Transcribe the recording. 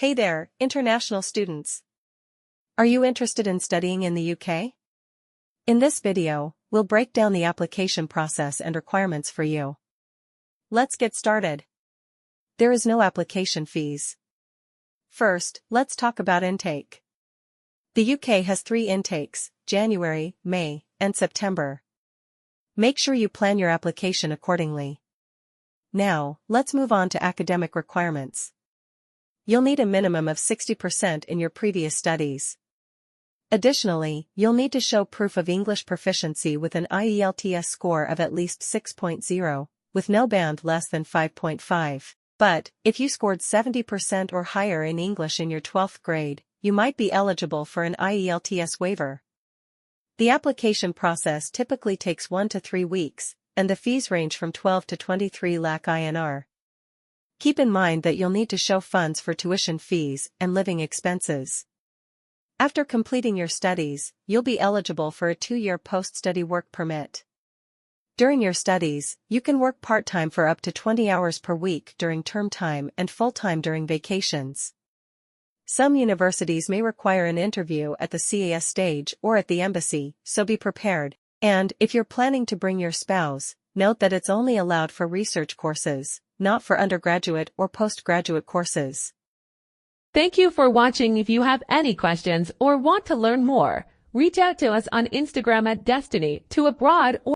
Hey there, international students. Are you interested in studying in the UK? In this video, we'll break down the application process and requirements for you. Let's get started. There is no application fees. First, let's talk about intake. The UK has 3 intakes, January, May, and September. Make sure you plan your application accordingly. Now, let's move on to academic requirements. You'll need a minimum of 60% in your previous studies. Additionally, you'll need to show proof of English proficiency with an IELTS score of at least 6.0, with no band less than 5.5. But, if you scored 70% or higher in English in your 12th grade, you might be eligible for an IELTS waiver. The application process typically takes 1 to 3 weeks, and the fees range from 12 to 23 lakh INR. Keep in mind that you'll need to show funds for tuition fees and living expenses. After completing your studies, you'll be eligible for a 2-year post-study work permit. During your studies, you can work part-time for up to 20 hours per week during term time and full-time during vacations. Some universities may require an interview at the CAS stage or at the embassy, so be prepared. And, if you're planning to bring your spouse, note that it's only allowed for research courses, not for undergraduate or postgraduate courses. Thank you for watching. If you have any questions or want to learn more, reach out to us on Instagram at Destiny to Abroad or